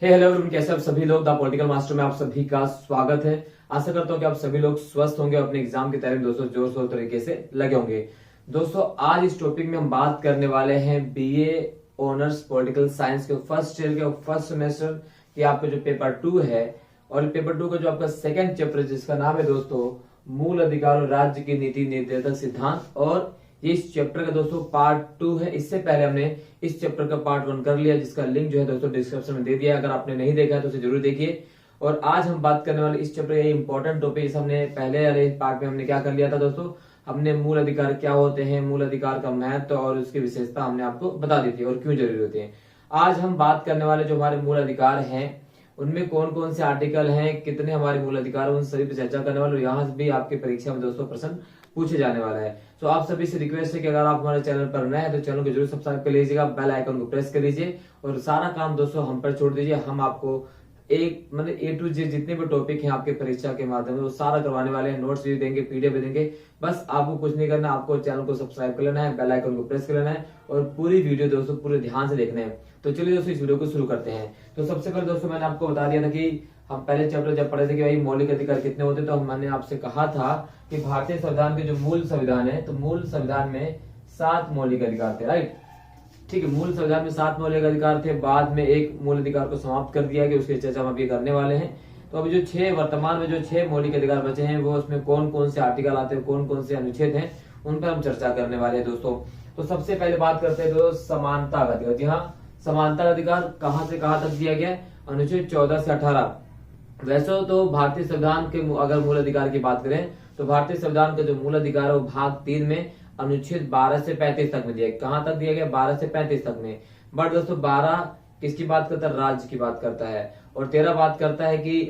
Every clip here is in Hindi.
हेलो एवरीवन, कैसे आप सभी लोग। द पॉलिटिकल मास्टर में आप सभी का स्वागत है। आशा करता हूं कि आप सभी लोग स्वस्थ होंगे और अपने एग्जाम की तैयारी में दोस्तों जोर शोर तरीके से लगे होंगे। दोस्तों आज इस टॉपिक में हम बात करने वाले हैं बीए ऑनर्स पॉलिटिकल साइंस के फर्स्ट ईयर के फर्स्ट सेमेस्टर के आपका जो पेपर 2 है और पेपर 2 का जो आपका सेकंड चैप्टर जिसका नाम है दोस्तों मूल अधिकार और राज्य की नीति निर्देशक सिद्धांत। और ये इस चैप्टर का दोस्तों पार्ट 2 है। इससे पहले हमने इस चैप्टर का पार्ट 1 कर लिया जिसका लिंक जो है दोस्तों डिस्क्रिप्शन में दे दिया है। अगर आपने नहीं देखा है तो उसे जरूर देखिए। और आज हम बात करने वाले इस चैप्टर का इंपॉर्टेंट टॉपिक, हमने पहले वाले पार्ट में हमने क्या कर लिया था दोस्तों, हमने मूल अधिकार क्या होते हैं, मूल अधिकार का महत्व और उसकी विशेषता हमने आपको बता दी थी और क्यों जरूरी होते हैं। आज हम बात करने वाले जो हमारे मूल अधिकार हैं उनमें कौन कौन से आर्टिकल हैं, कितने हमारे मूल अधिकार उन सभी पर चर्चा करने वाले। यहाँ से भी आपकी परीक्षा में दोस्तों प्रश्न पूछे जाने वाला है। तो आप सभी से रिक्वेस्ट है कि अगर आप हमारे चैनल पर नए हैं तो चैनल को जरूर सब्सक्राइब कर लीजिएगा, बेल आइकन को प्रेस कर लीजिए और सारा काम दोस्तों हम पर छोड़ दीजिए। हम आपको एक मतलब ए टू जेड जितने भी टॉपिक हैं आपके परीक्षा के माध्यम से वो सारा करवाने वाले हैं। नोट्स भी देंगे, पीडीएफ भी देंगे। बस आपको कुछ नहीं करना, आपको चैनल को सब्सक्राइब कर लेना है, बेल आइकन को प्रेस कर लेना है और पूरी वीडियो दोस्तों पूरे ध्यान से देखना है। तो चलिए दोस्तों इस वीडियो को शुरू करते हैं। तो सबसे पहले दोस्तों मैंने आपको बता दिया था कि हम पहले चैप्टर जब पढ़े थे कि भाई मौलिक अधिकार कितने होते, तो मैंने आपसे कहा था कि भारतीय संविधान के जो मूल संविधान है तो मूल संविधान में 7 मौलिक अधिकार थे, राइट। ठीक है, मूल संविधान में 7 मौलिक अधिकार थे। बाद में एक मूल अधिकार को समाप्त कर दिया गया, उसकी चर्चा हम अभी करने वाले हैं। तो अभी जो 6 वर्तमान में जो 6 मौलिक अधिकार बचे हैं वो उसमें कौन कौन से आर्टिकल आते हैं, कौन कौन से अनुच्छेद हैं, उन पर हम चर्चा करने वाले हैं दोस्तों। तो सबसे पहले बात करते हैं दोस्तों समानता का अधिकार। जी हाँ, समानता का अधिकार कहां से कहां तक दिया गया, अनुच्छेद 14 से 18। वैसे तो भारतीय संविधान के अगर मूल अधिकार की बात करें तो भारतीय संविधान का जो मूल अधिकार है वो भाग 3 में अनुच्छेद 12 से 35 तक में दिया गया। कहां तक दिया गया, 12 से 35 तक में। बट दोस्तों 12 किसकी बात करता है, राज्य की बात करता है। और 13 बात करता है कि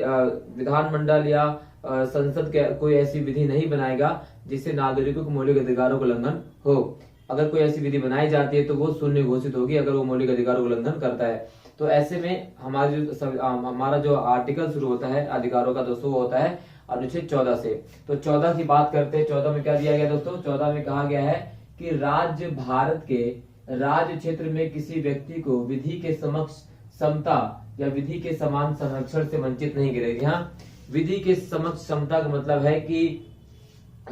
विधानमंडल या संसद के कोई ऐसी विधि नहीं बनाएगा जिससे नागरिकों के मौलिक अधिकारों का उल्लंघन हो। अगर कोई ऐसी विधि बनाई जाती है तो वो शून्य घोषित होगी अगर वो मौलिक अधिकारों का उल्लंघन करता है। तो ऐसे में हमारा जो आर्टिकल शुरू होता है अधिकारों का दोस्तों वो होता है अनुच्छेद 14 से। तो 14 की बात करते हैं। 14 में क्या दिया गया दोस्तों, 14 में कहा गया है कि राज्य भारत के राज्य क्षेत्र में किसी व्यक्ति को विधि के समक्ष समता या विधि के समान संरक्षण से वंचित नहीं करेगी। यहाँ विधि के समक्ष समता का मतलब है कि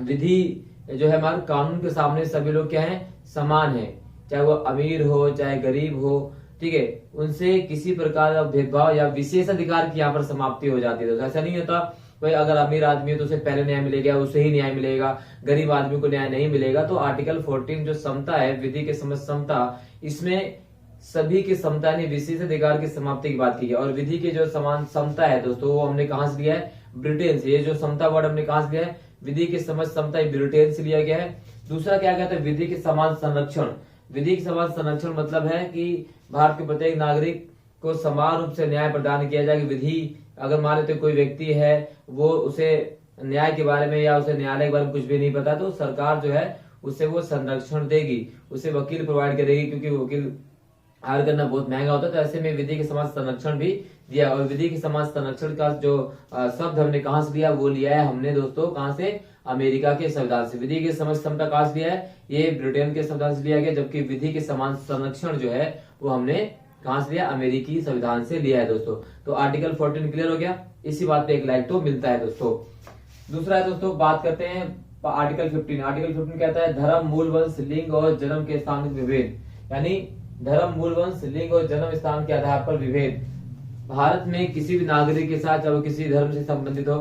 विधि जो है हमारे कानून के सामने सभी लोग क्या है, समान है, चाहे वो अमीर हो चाहे गरीब हो। ठीक है, उनसे किसी प्रकार का भेदभाव या विशेष अधिकार की यहाँ पर समाप्ति हो जाती है। तो ऐसा नहीं होता भाई अगर अमीर आदमी है तो उसे पहले न्याय मिलेगा, उसे ही न्याय मिलेगा, गरीब आदमी को न्याय नहीं मिलेगा। तो आर्टिकल 14 जो समता है, विधि के समक्ष समता, इसमें सभी की समता यानी विशेष अधिकार की समाप्ति की बात की है। और विधि की जो समान समता है दोस्तों वो हमने कहां से लिया है, ब्रिटेन से। ये जो समता वर्ड हमने कहां से लिया है, विधि की समझ समता ब्रिटेन से लिया गया है। दूसरा क्या कहता है, विधि के समान संरक्षण। विधि के समान संरक्षण मतलब है कि भारत के प्रत्येक नागरिक को समान रूप से न्याय प्रदान किया जाए। विधि अगर मान लेते कोई व्यक्ति है वो उसे न्याय के बारे में या उसे न्यायालय के बारे में कुछ भी नहीं पता तो सरकार जो है उसे वो संरक्षण देगी, उसे वकील प्रोवाइड करेगी, क्योंकि वकील हायर करना बहुत महंगा होता है। तो ऐसे में विधि के समाज संरक्षण भी दिया। और विधि के समाज संरक्षण का जो शब्द हमने कहां से लिया, वो लिया है हमने दोस्तों कहां से, अमेरिका के संविधान से। विधि की समझ क्षमता कहां से लिया है, ये ब्रिटेन के संविधान से लिया गया। जबकि विधि के समान संरक्षण जो है वो हमने कहां से लिया, अमेरिकी संविधान से लिया है दोस्तों। तो आर्टिकल 14 क्लियर हो गया। इसी बात पे एक लाइक तो मिलता है दोस्तों। दूसरा है दोस्तों, बात करते हैं आर्टिकल 15। आर्टिकल 15 कहता है धर्म, मूल वंश, लिंग और जन्म के स्थान विभेद। यानी धर्म, मूल वंश, लिंग और जन्म स्थान के आधार पर विभेद। भारत में किसी भी नागरिक के साथ, चाहे वो किसी धर्म से संबंधित हो,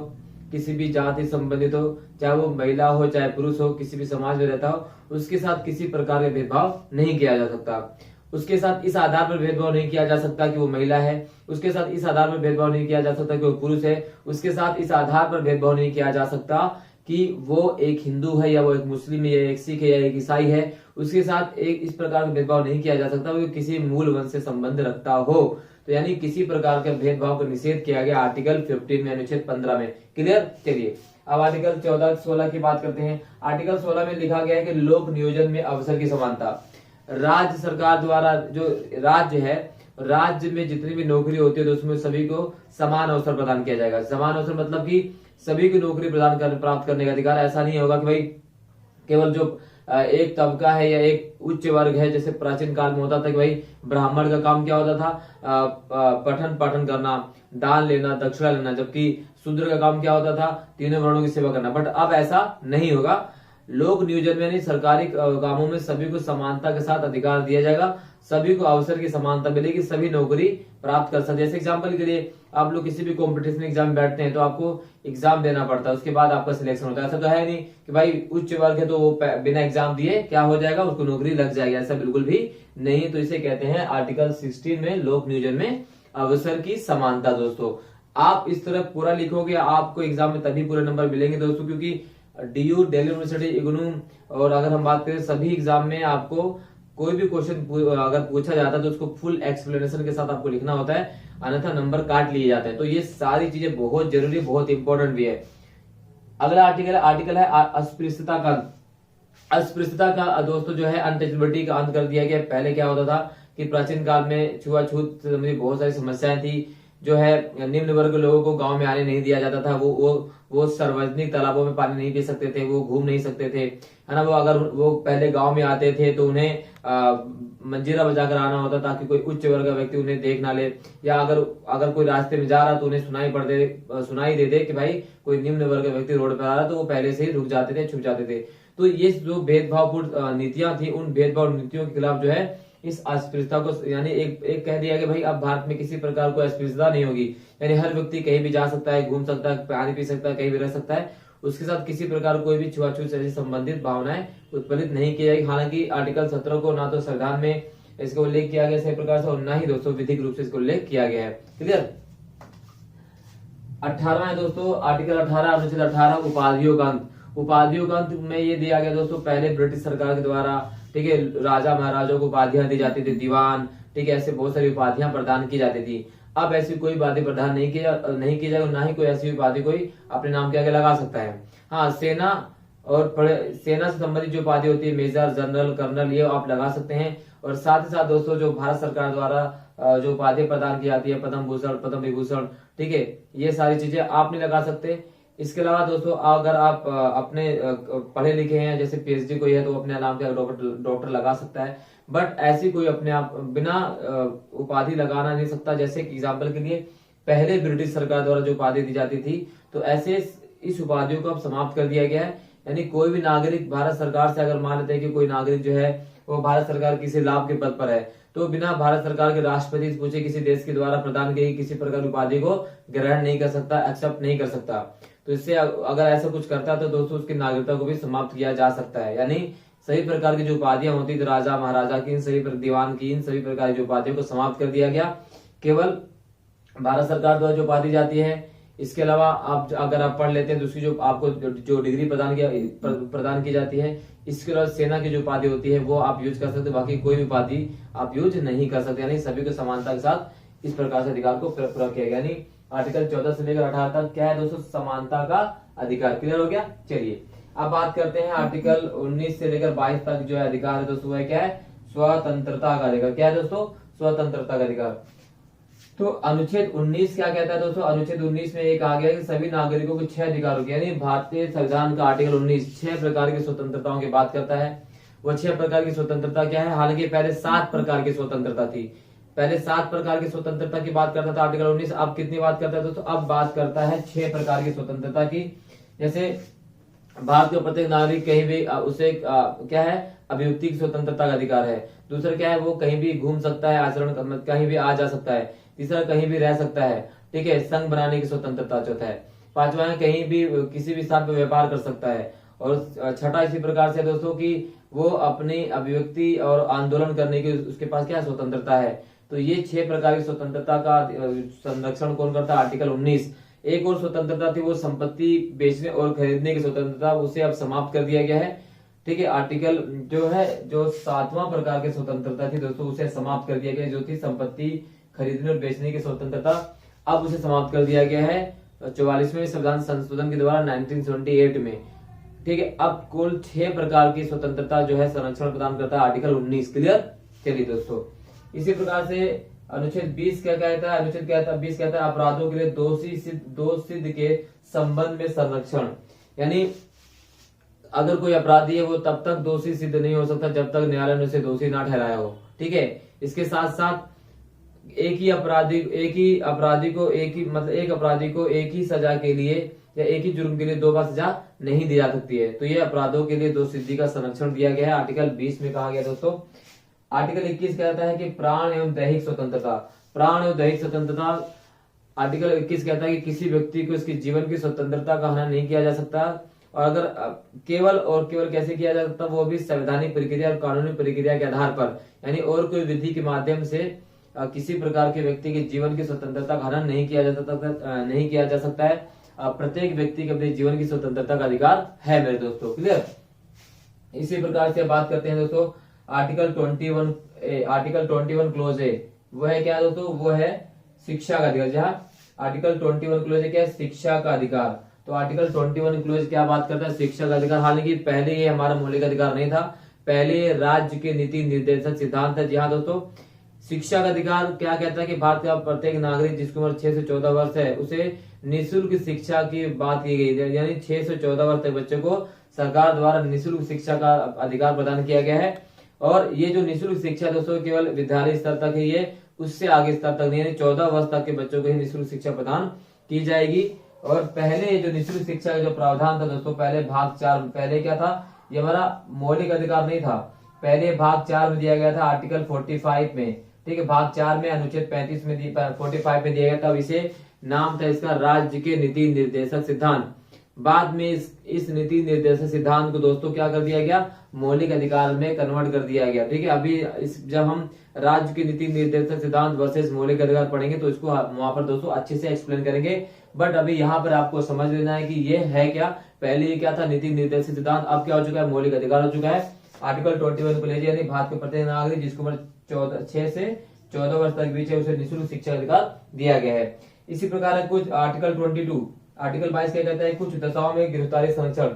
किसी भी जाति संबंधित हो, चाहे वो महिला हो चाहे पुरुष हो, किसी भी समाज में रहता हो, उसके साथ किसी प्रकार का भेदभाव नहीं किया जा सकता। उसके साथ इस आधार पर भेदभाव नहीं किया जा सकता कि वो महिला है, उसके साथ इस आधार पर भेदभाव नहीं किया जा सकता कि वो पुरुष है, उसके साथ इस आधार पर भेदभाव नहीं किया जा सकता कि वो एक हिंदू है या वो एक मुस्लिम है या एक सिख है या एक ईसाई है। उसके साथ एक इस प्रकार का भेदभाव नहीं किया जा सकता वो किसी मूल वंश से संबंध रखता हो। तो यानी किसी प्रकार के भेदभाव का निषेध किया गया आर्टिकल 15 में, अनुच्छेद 15 में। क्लियर। चलिए अब आर्टिकल 14, 16 की बात करते हैं। आर्टिकल 16 में लिखा गया है कि लोक नियोजन में अवसर की समानता। राज्य सरकार द्वारा जो राज्य है, राज्य में जितनी भी नौकरी होती है तो उसमें सभी को समान अवसर प्रदान किया जाएगा। समान अवसर मतलब कि सभी को नौकरी प्रदान प्राप्त करने का अधिकार। ऐसा नहीं होगा कि भाई केवल जो एक तबका है या एक उच्च वर्ग है, जैसे प्राचीन काल में होता था कि भाई ब्राह्मण का काम क्या होता था, पठन पाठन करना, दान लेना, दक्षिणा लेना, जबकि शूद्र का काम क्या होता था, तीनों वर्णों की सेवा करना। बट अब ऐसा नहीं होगा। लोक नियोजन में यानी सरकारी कामों में सभी को समानता के साथ अधिकार दिया जाएगा, सभी को अवसर की समानता मिलेगी, सभी नौकरी प्राप्त कर सकते। जैसे एग्जाम्पल के लिए आप लोग किसी भी कॉम्पिटिशन एग्जाम में बैठते हैं तो आपको एग्जाम देना पड़ता है, उसके बाद आपका सिलेक्शन होता है। ऐसा तो है नहीं कि भाई उच्च वर्ग है तो वो बिना एग्जाम दिए क्या हो जाएगा, उसको नौकरी लग जाएगी, ऐसा बिल्कुल भी नहीं। तो इसे कहते हैं आर्टिकल 16 में लोक नियोजन में अवसर की समानता। दोस्तों आप इस तरह पूरा लिखोगे, आपको एग्जाम में तभी पूरे नंबर मिलेंगे दोस्तों, क्योंकि DU दिल्ली यूनिवर्सिटी, इग्नू, और अगर हम बात करें सभी एग्जाम में आपको कोई भी क्वेश्चन अगर पूछा जाता है तो उसको फुल एक्सप्लेनेशन के साथ आपको लिखना होता है, अन्यथा नंबर काट लिए जाते हैं। तो ये सारी चीजें बहुत जरूरी, बहुत इंपॉर्टेंट भी है। अगला आर्टिकल है अस्पृश्यता का। अस्पृश्यता का दोस्तों जो है अनटचेबिलिटी का अंत कर दिया गया। पहले क्या होता था कि प्राचीन काल में छुआछूत से संबंधित बहुत सारी समस्याएं थी, जो है निम्न वर्ग के लोगों को गांव में आने नहीं दिया जाता था, वो सार्वजनिक तालाबों में पानी नहीं पी सकते थे, वो घूम नहीं सकते थे, है ना। वो अगर वो पहले गांव में आते थे तो उन्हें मंजीरा बजाकर आना होता ताकि कोई उच्च वर्ग का व्यक्ति उन्हें देख ना ले, या अगर कोई रास्ते में जा रहा तो उन्हें सुनाई दे दे कि भाई कोई निम्न वर्ग का व्यक्ति रोड पर आ रहा, तो वो पहले से ही रुक जाते थे, छुप जाते थे। तो ये जो भेदभावपूर्ण नीतियां थी, उन भेदभाव नीतियों के खिलाफ जो है इस अस्पृश्यता को यानी एक कह दिया कि भाई अब भारत में किसी प्रकार को अस्पृश्यता नहीं होगी, यानी हर व्यक्ति कहीं भी जा सकता है, घूम सकता है, पानी पी सकता है, कहीं भी रह सकता है, उसके साथ किसी प्रकार कोई भी छुआछूत से संबंधित भावनाएं उत्पन्नित नहीं की जाएगी। हालांकि आर्टिकल 17 को ना तो संविधान में इसका उल्लेख किया गया सही प्रकार से, और ना ही दोस्तों विधिक रूप से इसको उल्लेख किया गया है। क्लियर। 18 है दोस्तों, आर्टिकल 18 अनुच्छेद 18 उपाधियों का अंत। उपाधियों का अंत में ये दिया गया दोस्तों, पहले ब्रिटिश सरकार के द्वारा, ठीक है, राजा महाराजाओं को उपाधियां दी जाती थी, दीवान, ठीक है, ऐसे बहुत सारी उपाधियां प्रदान की जाती थी। अब ऐसी कोई उपाधि प्रदान नहीं की जाएगी, ना ही कोई ऐसी उपाधि कोई अपने नाम के आगे लगा सकता है। हाँ, सेना से संबंधित जो उपाधि होती है, मेजर, जनरल, कर्नल, ये आप लगा सकते हैं। और साथ ही साथ दोस्तों जो भारत सरकार द्वारा जो उपाधि प्रदान की जाती है, पद्म भूषण, पद्म विभूषण, ठीक है, ये सारी चीजें आप नहीं लगा सकते। इसके अलावा दोस्तों अगर आप अपने पढ़े लिखे हैं, जैसे PhD कोई है तो अपने नाम के डॉक्टर लगा सकता है, बट ऐसी कोई अपने आप बिना उपाधि लगाना नहीं सकता। जैसे एग्जाम्पल के लिए पहले ब्रिटिश सरकार द्वारा जो उपाधि दी जाती थी, तो ऐसे इस उपाधियों को अब समाप्त कर दिया गया है। यानी कोई भी नागरिक भारत सरकार से अगर मान लेते हैं कि कोई नागरिक जो है वो भारत सरकार किसी लाभ के पद पर है, तो बिना भारत सरकार के राष्ट्रपति से पूछे किसी देश के द्वारा प्रदान की किसी प्रकार की उपाधि को ग्रहण नहीं कर सकता, एक्सेप्ट नहीं कर सकता। तो इससे अगर ऐसा कुछ करता है तो दोस्तों उसकी नागरिकता को भी समाप्त किया जा सकता है। यानी सभी प्रकार की जो उपाधियां होती थी राजा महाराजा की, इन सभी दीवान की, इन सभी प्रकार की जो उपाधियों को समाप्त कर दिया गया। केवल भारत सरकार द्वारा जो उपाधि जाती है, इसके अलावा आप अगर आप पढ़ लेते हैं दूसरी जो आपको जो डिग्री प्रदान की जाती है, इसके अलावा सेना की जो उपाधि होती है वो आप यूज कर सकते हैं, बाकी कोई भी उपाधि आप यूज नहीं कर सकते। यानी सभी को समानता के साथ इस प्रकार से अधिकार को पूरा किया गया। यानी आर्टिकल 14 से लेकर 18 तक क्या है दोस्तों, समानता का अधिकार। क्लियर हो गया। चलिए अब बात करते हैं आर्टिकल 19 से लेकर 22 तक जो है अधिकार है दोस्तों, वह क्या है, स्वतंत्रता का अधिकार। क्या है दोस्तों, स्वतंत्रता का अधिकार। तो अनुच्छेद 19 क्या कहता है दोस्तों, अनुच्छेद 19 में एक आ गया कि सभी नागरिकों को 6 अधिकार होंगे। यानी भारतीय संविधान का आर्टिकल 19 6 प्रकार की स्वतंत्रताओं की बात करता है। वो 6 प्रकार की स्वतंत्रता क्या है, हालांकि पहले 7 प्रकार की स्वतंत्रता थी। पहले 7 प्रकार की स्वतंत्रता की बात करता था आर्टिकल 19, अब कितनी बात करता है दोस्तों, अब बात करता है 6 प्रकार की स्वतंत्रता की। जैसे भारत के प्रत्येक नागरिक कहीं भी उसे क्या है, अभिव्यक्ति की स्वतंत्रता का अधिकार है। दूसरा क्या है, वो कहीं भी घूम सकता है, आचरण कहीं भी आ जा सकता है। तीसरा कहीं भी रह सकता है, ठीक है, संघ बनाने की स्वतंत्रता। चौथा है, पांचवा है कहीं भी किसी भी स्थान पर व्यापार कर सकता है। और छठा इसी प्रकार से दोस्तों कि वो अपनी अभिव्यक्ति और आंदोलन करने की उसके पास क्या स्वतंत्रता है। तो ये 6 प्रकार की स्वतंत्रता का संरक्षण कौन करता है, आर्टिकल 19। एक और स्वतंत्रता थी वो संपत्ति बेचने और खरीदने की स्वतंत्रता, उसे अब समाप्त कर दिया गया है। ठीक है, आर्टिकल जो है जो 7वां प्रकार की स्वतंत्रता थी दोस्तों, उसे समाप्त कर दिया गया, जो थी संपत्ति खरीदने और बेचने की स्वतंत्रता, अब उसे समाप्त कर दिया गया है 44वें संविधान संशोधन के द्वारा 1978 में। ठीक है, अब कुल 6 प्रकार की स्वतंत्रता जो है संरक्षण प्रदान करता है आर्टिकल 19। क्लियर। चलिए दोस्तों, इसी प्रकार से अनुच्छेद 20 क्या कहता है, अनुच्छेद 20 कहता है अपराधों के लिए दोष सिद्ध के संबंध में संरक्षण। यानी अगर कोई अपराधी है वो तब तक दोषी सिद्ध नहीं हो सकता जब तक न्यायालय ने उसे दोषी ना ठहराया हो। ठीक है, इसके साथ साथ एक अपराधी को एक ही सजा के लिए या एक ही जुर्म के लिए 2 बार सजा नहीं दी जा सकती है। तो ये अपराधों के लिए दोष सिद्धि का संरक्षण दिया गया है। आर्टिकल 20 में कहा गया दोस्तों। आर्टिकल 21 कहता है कि प्राण एवं दैहिक स्वतंत्रता। प्राण एवं दैहिक स्वतंत्रता, आर्टिकल 21 कहता है कि किसी व्यक्ति को इसकी जीवन की स्वतंत्रता का हनन नहीं किया जा सकता, और अगर केवल कैसे किया जा सकता, वो भी संवैधानिक प्रक्रिया और कानूनी प्रक्रिया के आधार पर, यानी और कोई विधि के माध्यम से किसी प्रकार के व्यक्ति के जीवन की स्वतंत्रता का हनन नहीं किया जा सकता है। प्रत्येक व्यक्ति के अपने जीवन की स्वतंत्रता का अधिकार है मेरे दोस्तों। क्लियर। इसी प्रकार से बात करते हैं दोस्तों आर्टिकल 21 क्लोज ए, वो है क्या दोस्तों, वो है शिक्षा का अधिकार। जहाँ आर्टिकल 21 क्लोज क्या है, शिक्षा का अधिकार। तो आर्टिकल 21 क्लोज क्या बात करता है, शिक्षा का अधिकार। हालांकि पहले ये हमारा मौलिक अधिकार नहीं था, पहले राज्य के नीति निर्देशक सिद्धांत है। जी हाँ दोस्तों, शिक्षा का अधिकार क्या कहता है कि भारत का प्रत्येक नागरिक जिसकी उम्र 6 से 14 वर्ष है उसे निःशुल्क शिक्षा की बात की गई है, यानी 6 से 14 वर्ष तक बच्चों को सरकार द्वारा निःशुल्क शिक्षा का अधिकार प्रदान किया गया है। और ये जो निःशुल्क शिक्षा दोस्तों केवल विद्यालय स्तर तक है, ये उससे आगे स्तर तक नहीं, यानी 14 वर्ष तक के बच्चों को ही निःशुल्क शिक्षा प्रदान की जाएगी। और पहले जो निःशुल्क शिक्षा का जो प्रावधान था दोस्तों, पहले भाग 4, पहले क्या था, ये हमारा मौलिक अधिकार नहीं था, पहले भाग 4 में दिया गया था आर्टिकल 45 में। ठीक है, भाग 4 में अनुच्छेद 45 में 45 में दिया गया था। इसे नाम था इसका राज्य के नीति निर्देशक सिद्धांत। बाद में इस नीति निर्देशक सिद्धांत को दोस्तों क्या कर दिया गया, मौलिक अधिकार में कन्वर्ट कर दिया गया। ठीक है, अभी जब हम राज्य के नीति निर्देशक सिद्धांत वर्सेस मौलिक अधिकार पढ़ेंगे तो इसको वहां पर दोस्तों अच्छे से एक्सप्लेन करेंगे। बट अभी यहाँ पर आपको समझ लेना है कि ये है क्या, पहले ये क्या था, नीति निर्देशक सिद्धांत, अब क्या हो चुका है, मौलिक अधिकार हो चुका है। आर्टिकल 21 को लीजिए, यानी भारत के प्रत्येक नागरिक जिसको उम्र 6 से 14 वर्ष तक बीच है उसे निःशुल्क शिक्षा अधिकार दिया गया है। इसी प्रकार है कुछ आर्टिकल 22, आर्टिकल 22 क्या कहता है, कुछ दशाओं में गिरफ्तारी संरक्षण।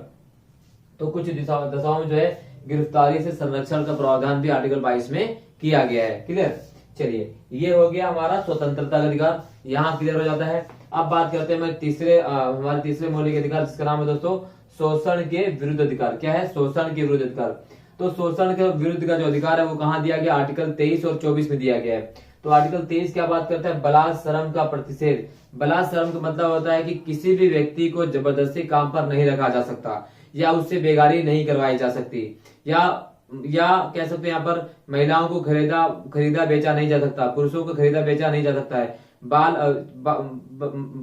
तो कुछ दशाओं में जो है गिरफ्तारी से संरक्षण का प्रावधान भी आर्टिकल 22 में किया गया है। क्लियर। चलिए, ये हो गया हमारा स्वतंत्रता का अधिकार, यहाँ क्लियर हो जाता है। अब बात करते हैं हमारे तीसरे मौलिक अधिकार, जिसका नाम है दोस्तों शोषण के विरुद्ध अधिकार। क्या है, शोषण के विरुद्ध अधिकार। तो शोषण के विरुद्ध का जो अधिकार है वो कहाँ दिया गया, आर्टिकल 23 और 24 में दिया गया है। तो आर्टिकल 23 क्या बात करता है, बलात् श्रम का प्रतिषेध। बलात् श्रम का मतलब होता है कि किसी भी व्यक्ति को जबरदस्ती काम पर नहीं रखा जा सकता, या उससे बेगारी नहीं करवाई जा सकती, या कह सकते हैं यहाँ पर महिलाओं को खरीदा बेचा नहीं जा सकता, पुरुषों को खरीदा बेचा नहीं जा सकता है,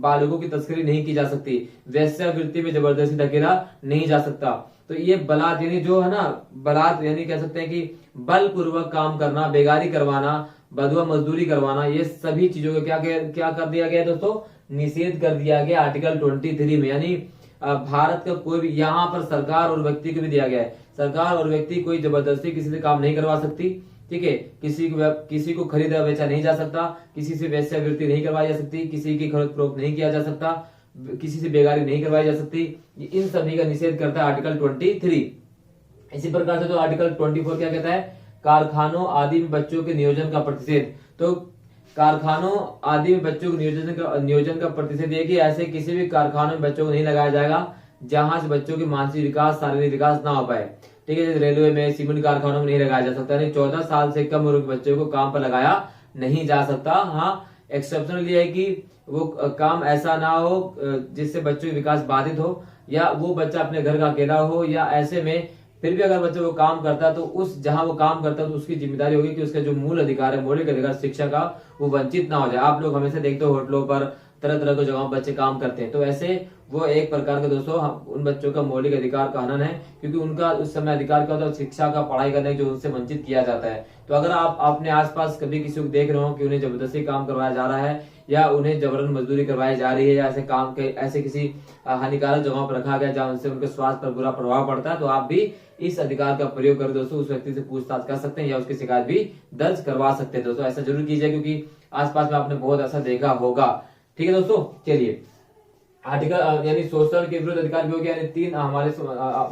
बालकों की तस्करी नहीं की जा सकती, वेश्यावृत्ति में जबरदस्ती धकेला नहीं जा सकता। तो ये बलात् यानी जो है ना, बलात् यानी कह सकते हैं कि बलपूर्वक काम करना, बेगारी करवाना, बधुआ मजदूरी करवाना, ये सभी चीजों का क्या कर दिया गया दोस्तों, निषेध कर दिया गया आर्टिकल 23 में। यानी भारत का कोई भी, यहाँ पर सरकार और व्यक्ति को भी दिया गया है, सरकार और व्यक्ति कोई जबरदस्ती किसी से काम नहीं करवा सकती। ठीक है, किसी को खरीदा बेचा नहीं जा सकता, किसी से वेश्यावृत्ति नहीं करवाई जा सकती, किसी की खरीद फरोख्त नहीं किया जा सकता, किसी से बेगारी नहीं करवाई जा सकती। इन सभी का निषेध करता है आर्टिकल 23। इसी प्रकार से तो आर्टिकल 24 क्या कहता है, कारखानों आदि में बच्चों के नियोजन का प्रतिषेध। तो कारखानों आदि में बच्चों के नियोजन का प्रतिषेध है कि ऐसे किसी भी कारखानों में बच्चों को नहीं लगाया जाएगा जहां से बच्चों की मानसिक विकास, शारीरिक विकास ना हो पाए। ठीक है, जैसे रेलवे में, सीमेंट कारखानों में नहीं लगाया जा सकता, नहीं 14 साल से कम उम्र के बच्चों को काम पर लगाया नहीं जा सकता। हाँ, एक्सेप्शनल ये है कि वो काम ऐसा ना हो जिससे बच्चों की विकास बाधित हो, या वो बच्चा अपने घर का अकेला हो, या ऐसे में फिर भी अगर बच्चा वो काम करता है तो जहां वो काम करता है तो उसकी जिम्मेदारी होगी कि उसका जो मूल अधिकार है, मौलिक अधिकार शिक्षा का, वो वंचित ना हो जाए। आप लोग हमेशा देखते हो होटलों पर, तरह तरह की जगहों बच्चे काम करते हैं, तो ऐसे वो एक प्रकार का दोस्तों उन बच्चों का मौलिक अधिकार का हनन है, क्योंकि उनका उस समय अधिकार क्या होता है, शिक्षा का, पढ़ाई करने जो उनसे वंचित किया जाता है। तो अगर आप अपने आसपास कभी किसी को देख रहे हो कि उन्हें जबरदस्ती काम करवाया जा रहा है, या उन्हें जबरन मजदूरी करवाई जा रही है, या ऐसे किसी हानिकारक जगहों पर रखा गया जहां उनसे उनके स्वास्थ्य पर बुरा प्रभाव पड़ता है, तो आप भी इस अधिकार का प्रयोग कर दोस्तों उस व्यक्ति से पूछताछ कर सकते हैं, या उसकी शिकायत भी दर्ज करवा सकते हैं। दोस्तों ऐसा जरूर कीजिए, क्योंकि आसपास में आपने बहुत ऐसा देखा होगा। ठीक है दोस्तों, चलिए आर्टिकल यानी शोषण के विरुद्ध अधिकार भी हो गया, यानी 3 हमारे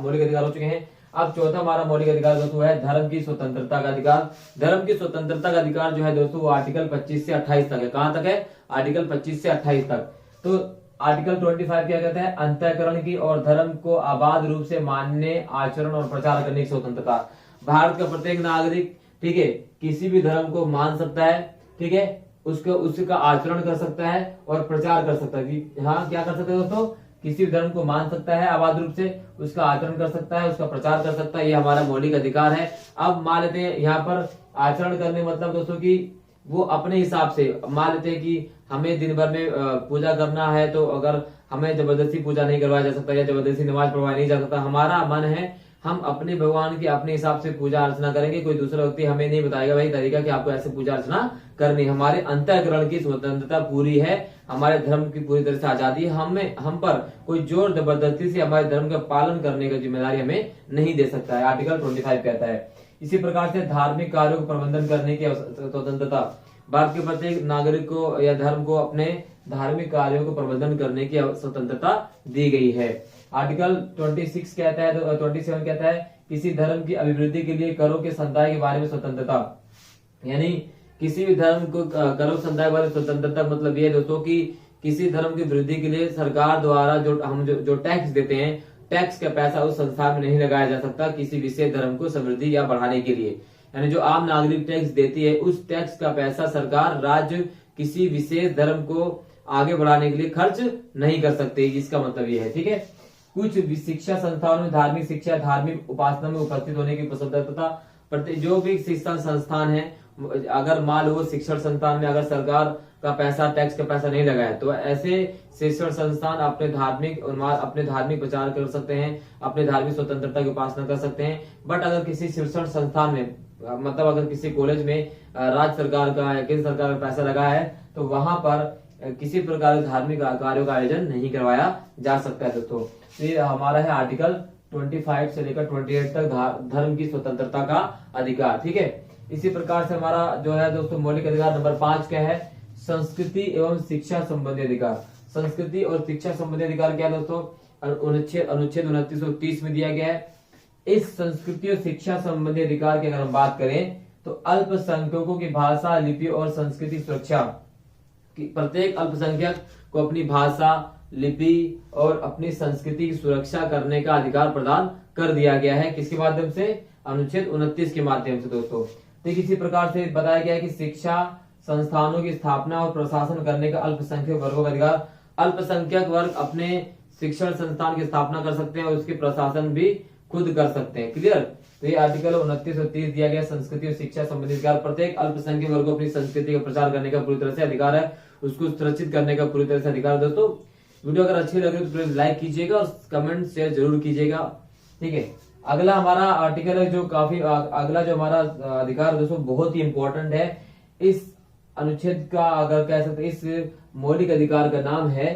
मौलिक अधिकार हो चुके हैं। अब चौथा हमारा मौलिक अधिकार दोस्तों है धर्म की स्वतंत्रता का अधिकार। धर्म की स्वतंत्रता का अधिकार जो है दोस्तों वो आर्टिकल 25 से 28 तक है। कहां तक है, आर्टिकल 25 से 28 तक। तो आर्टिकल 25 क्या कहता है, अंतःकरण की और धर्म को अबाध रूप से मानने, आचरण और प्रचार करने की स्वतंत्रता। भारत का प्रत्येक नागरिक, ठीक है, किसी भी धर्म को मान सकता है, ठीक है, उसका आचरण कर सकता है और प्रचार कर सकता है। हाँ, क्या कर सकते हैं दोस्तों, किसी भी धर्म को मान सकता है अबाध रूप से, उसका आचरण कर सकता है, उसका प्रचार कर सकता है, ये हमारा मौलिक अधिकार है। अब मान लेते हैं यहाँ पर आचरण करने मतलब दोस्तों की वो अपने हिसाब से मान लेते हैं कि हमें दिन भर में पूजा करना है, तो अगर हमें जबरदस्ती पूजा नहीं करवाया जा सकता या जबरदस्ती नमाज पढ़वाया नहीं जा सकता, हमारा मन है हम अपने भगवान की अपने हिसाब से पूजा अर्चना करेंगे। कोई दूसरा व्यक्ति हमें नहीं बताएगा भाई तरीका कि आपको ऐसे पूजा अर्चना करनी। हमारे अंतःकरण की स्वतंत्रता पूरी है, हमारे धर्म की पूरी तरह से आजादी है। हम पर कोई जोर जबरदस्ती से हमारे धर्म का पालन करने की जिम्मेदारी हमें नहीं दे सकता है, आर्टिकल 25 कहता है। इसी प्रकार से धार्मिक कार्यों को प्रबंधन करने की स्वतंत्रता, भारत के प्रत्येक नागरिक को या धर्म को अपने धार्मिक कार्यों को प्रबंधन करने की स्वतंत्रता दी गई है। आर्टिकल 26 कहता है, 27 कहता है, किसी धर्म की अभिवृद्धि के लिए करों के संदाय के बारे में स्वतंत्रता। यानी किसी भी धर्म को करों संदाय के बारे में स्वतंत्रता मतलब ये दोस्तों कि किसी धर्म की वृद्धि के लिए सरकार द्वारा जो टैक्स देते हैं, टैक्स का पैसा उस संस्थान में नहीं लगाया जा सकता किसी विशेष धर्म को समृद्धि या बढ़ाने के लिए। यानी जो आम नागरिक टैक्स देती है, उस टैक्स का पैसा सरकार राज्य किसी विशेष धर्म को आगे बढ़ाने के लिए खर्च नहीं कर सकते, इसका मतलब ये है, ठीक है। कुछ शिक्षा संस्थानों में धार्मिक शिक्षा, धार्मिक उपासना में उपस्थित होने की स्वतंत्रता। जो भी शिक्षण संस्थान है, अगर मान लो शिक्षण संस्थान में अगर सरकार का पैसा, टैक्स का पैसा नहीं लगाए, तो ऐसे शिक्षण संस्थान अपने धार्मिक प्रचार कर सकते हैं, अपने धार्मिक स्वतंत्रता की उपासना कर सकते हैं। बट अगर किसी शिक्षण संस्थान में मतलब अगर किसी कॉलेज में राज्य सरकार का या केंद्र सरकार का पैसा लगा है, तो वहां पर किसी प्रकार के धार्मिक कार्यों का आयोजन नहीं करवाया जा सकता है दोस्तों। तो ये हमारा है आर्टिकल 25 से लेकर 28 तक धर्म की स्वतंत्रता का अधिकार, ठीक है। इसी प्रकार से हमारा जो है दोस्तों मौलिक अधिकार नंबर 5 क्या है, संस्कृति एवं शिक्षा संबंधी अधिकार। संस्कृति और शिक्षा संबंधी अधिकार क्या है दोस्तों, अनुच्छेद 29 और 30 में दिया गया है। इस संस्कृति और शिक्षा संबंधी अधिकार की अगर हम बात करें तो अल्पसंख्यकों की भाषा, लिपि और संस्कृति सुरक्षा, प्रत्येक अल्पसंख्यक को अपनी भाषा, लिपि और अपनी संस्कृति की सुरक्षा करने का अधिकार प्रदान कर दिया गया है। किसके माध्यम से, अनुच्छेद 29 के माध्यम से दोस्तों। तो किसी प्रकार से बताया गया है कि शिक्षा संस्थानों की स्थापना और प्रशासन करने का अल्पसंख्यक वर्गों का अधिकार। अल्पसंख्यक वर्ग अपने शिक्षण संस्थान की स्थापना कर सकते हैं और उसके प्रशासन भी खुद कर सकते हैं, क्लियर। तो ये आर्टिकल 29 और 30 दिया गया, संस्कृति और शिक्षा संबंधी अधिकार। प्रत्येक अल्पसंख्यक वर्ग को अपनी संस्कृति का प्रचार करने का पूरी तरह से अधिकार है, उसको सुरक्षित करने का पूरी तरह से अधिकार। दोस्तों वीडियो अगर अच्छी लगे तो प्लीज लाइक कीजिएगा और कमेंट शेयर जरूर कीजिएगा, ठीक है। अगला हमारा आर्टिकल है जो काफी अगला जो हमारा अधिकार दोस्तों बहुत ही इंपॉर्टेंट है। इस अनुच्छेद का अगर कह सकते इस मौलिक अधिकार का नाम है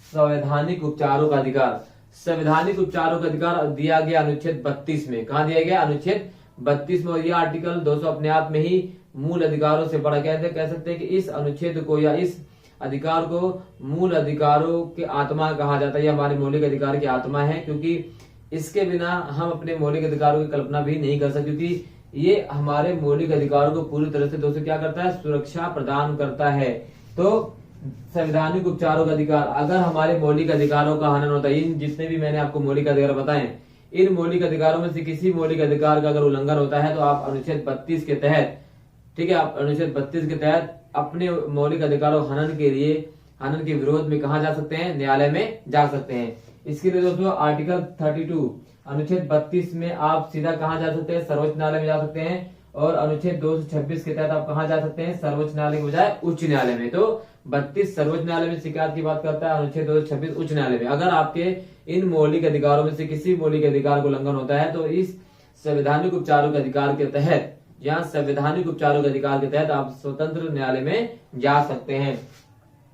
संवैधानिक उपचारों का अधिकार। संवैधानिक उपचारों का अधिकार दिया गया अनुच्छेद 32 में। कहा दिया गया, अनुच्छेद 32 में। और यह आर्टिकल दोस्तों अपने आप में ही मूल अधिकारों से बड़ा कह सकते हैं कि इस अनुच्छेद को या इस अधिकार को मूल अधिकारों की आत्मा कहा जाता है। यह हमारे मौलिक अधिकार की आत्मा है, क्योंकि इसके बिना हम अपने मौलिक अधिकारों की कल्पना भी नहीं कर सकते, क्योंकि ये हमारे मौलिक अधिकारों को पूरी तरह से दोस्तों क्या करता है, सुरक्षा प्रदान करता है। तो संवैधानिक उपचारों का अधिकार, अगर हमारे मौलिक अधिकारों का हनन होता है, इन जितने भी मैंने आपको मौलिक अधिकार बताए, इन मौलिक अधिकारों में से किसी मौलिक अधिकार का अगर उल्लंघन होता है तो आप अनुच्छेद 32 के तहत, ठीक है, आप अनुच्छेद 32 के तहत अपने मौलिक अधिकारों हनन के विरोध में कहा जा सकते हैं, न्यायालय में जा सकते हैं। इसके लिए दोस्तों आर्टिकल 32 अनुच्छेद 32 में आप सीधा कहा जा सकते हैं, सर्वोच्च न्यायालय में जा सकते हैं। और अनुच्छेद 226 के तहत आप कहा जा सकते हैं, सर्वोच्च न्यायालय के बजाय उच्च न्यायालय में। तो 32 सर्वोच्च न्यायालय में शिकायत की बात करता है, अनुच्छेद 226 उच्च न्यायालय में। अगर आपके इन मौलिक अधिकारों में से किसी मौलिक अधिकार को उल्लंघन होता है तो इस संवैधानिक उपचारों के अधिकार के तहत, जहाँ संवैधानिक उपचारों के अधिकार के तहत आप स्वतंत्र न्यायालय में जा सकते हैं।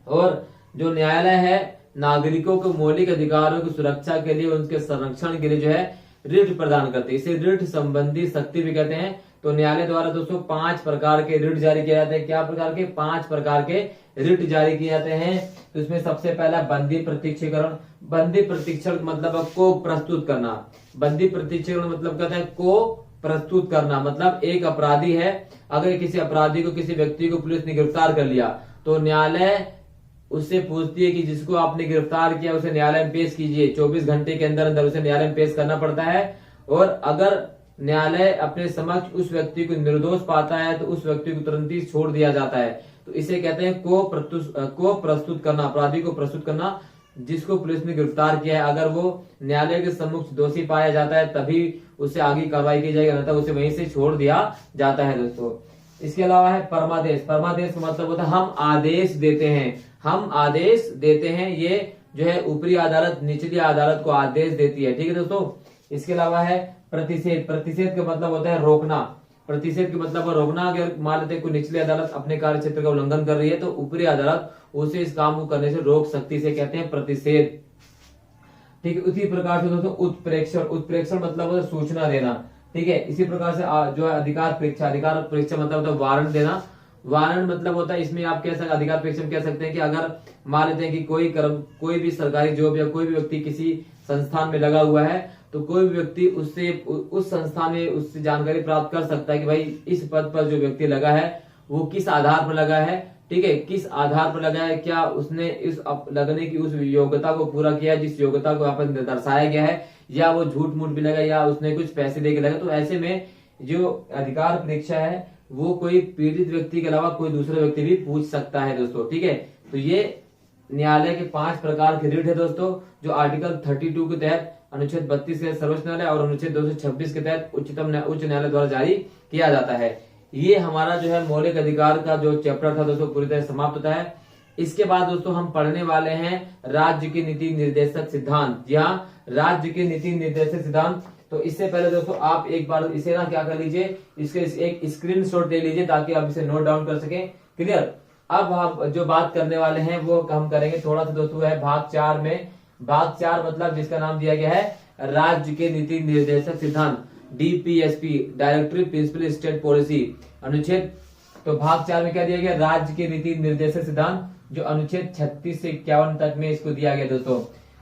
और जो न्यायालय है नागरिकों को मौलिक अधिकारों की सुरक्षा के लिए, उनके संरक्षण के लिए जो है रिट प्रदान करते हैं। इसे रिट संबंधी शक्ति भी कहते हैं। तो न्यायालय द्वारा दोस्तों 5 प्रकार के रिट जारी किए जाते हैं। क्या प्रकार के? 5 प्रकार के रिट जारी किए जाते हैं। तो इसमें सबसे पहला बंदी प्रत्यक्षीकरण। बंदी प्रत्यक्षीकरण मतलब को प्रस्तुत करना। बंदी प्रत्यक्षीकरण मतलब कहते हैं को प्रस्तुत करना। मतलब एक अपराधी है, अगर किसी अपराधी को, किसी व्यक्ति को पुलिस ने गिरफ्तार कर लिया तो न्यायालय उससे पूछती है कि जिसको आपने गिरफ्तार किया उसे न्यायालय में पेश कीजिए। 24 घंटे के अंदर अंदर उसे न्यायालय में पेश करना पड़ता है। और अगर न्यायालय अपने समक्ष उस व्यक्ति को निर्दोष पाता है तो उस व्यक्ति को तुरंत ही छोड़ दिया जाता है। तो इसे कहते हैं को प्रस्तुत करना, अपराधी को प्रस्तुत करना जिसको पुलिस ने गिरफ्तार किया है। अगर वो न्यायालय के सम्मुख दोषी पाया जाता है तभी उससे आगे कार्रवाई की जाएगी, अन्यथा उसे वहीं से छोड़ दिया जाता है दोस्तों। इसके अलावा है परमादेश। परमादेश का मतलब होता है हम आदेश देते हैं, हम आदेश देते हैं। ये जो है ऊपरी अदालत निचली अदालत को आदेश देती है, ठीक है दोस्तों। इसके अलावा है प्रतिषेध। प्रतिषेध का मतलब होता है रोकना। प्रतिषेध का मतलब रोकना। अगर मान लेते हैं कोई निचली अदालत अपने कार्य क्षेत्र का उल्लंघन कर रही है तो ऊपरी अदालत उसे इस काम को करने से रोक सकती है, कहते हैं प्रतिषेध, ठीक है। उसी प्रकार से दोस्तों उत्प्रेक्षण। उत्प्रेक्षण मतलब होता है सूचना देना, ठीक है। इसी प्रकार से जो है अधिकार परीक्षा। अधिकार परीक्षा मतलब होता है वारंट देना। वारंट मतलब होता है इसमें आप कह सकते अधिकार परीक्षा में कह सकते हैं कि अगर मान लेते हैं कि कोई भी सरकारी जॉब या कोई भी व्यक्ति किसी संस्थान में लगा हुआ है तो कोई भी व्यक्ति उससे उस संस्थान में उससे जानकारी प्राप्त कर सकता है कि भाई इस पद पर जो व्यक्ति लगा है वो किस आधार पर लगा है, ठीक है, किस आधार पर लगा है, क्या उसने इस लगने की उस योग्यता को पूरा किया जिस योग्यता को यहाँ पर दर्शाया गया है, या वो झूठ मूठ भी लगा या उसने कुछ पैसे दे के लगा। तो ऐसे में जो अधिकार परीक्षा है वो कोई पीड़ित व्यक्ति के अलावा कोई दूसरा व्यक्ति भी पूछ सकता है दोस्तों, ठीक है। तो ये न्यायालय के 5 प्रकार के रिट है दोस्तों, जो आर्टिकल 32 के तहत, अनुच्छेद 32 के सर्वोच्च न्यायालय और अनुच्छेद 226 के तहत उच्च न्यायालय द्वारा जारी किया जाता है। ये हमारा जो है मौलिक अधिकार का जो चैप्टर था दोस्तों पूरी तरह समाप्त होता है। इसके बाद दोस्तों हम पढ़ने वाले हैं राज्य के नीति निर्देशक सिद्धांत। जी हाँ, राज्य के नीति निर्देशक सिद्धांत। तो इससे पहले दोस्तों आप एक बार इसे ना क्या कर लीजिए, इसके एक स्क्रीनशॉट ले लीजिए ताकि आप इसे नोट डाउन कर सकें। क्लियर। अब हम जो बात करने वाले हैं वो हम करेंगे थोड़ा सा दोस्तों है भाग 4 में। भाग 4 मतलब जिसका नाम दिया गया है राज्य के नीति निर्देशक सिद्धांत, DPSP, directory principle state policy अनुच्छेद। तो भाग 4 में क्या दिया गया, राज्य के नीति निर्देशक सिद्धांत, जो अनुच्छेद 36 से 51 तक में इसको दिया गया दोस्तों।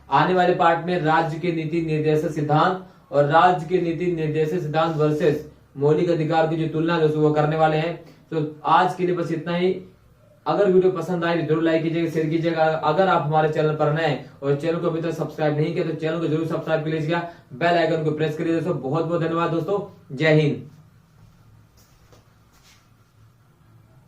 आने वाले पार्ट में राज्य के नीति निर्देशक सिद्धांत और राज्य के नीति निर्देशक सिद्धांत वर्सेस मौलिक अधिकार की जो तुलना दोस्तों वो करने वाले हैं। तो आज के लिए बस इतना ही। अगर वीडियो पसंद आए तो जरूर लाइक कीजिएगा, शेयर कीजिएगा। अगर आप हमारे चैनल पर नए और चैनल को अभी तक सब्सक्राइब नहीं किया तो चैनल को जरूर सब्सक्राइब कर लीजिएगा, बेल आइकन को प्रेस करिए दोस्तों। बहुत बहुत धन्यवाद दोस्तों, जय हिंद।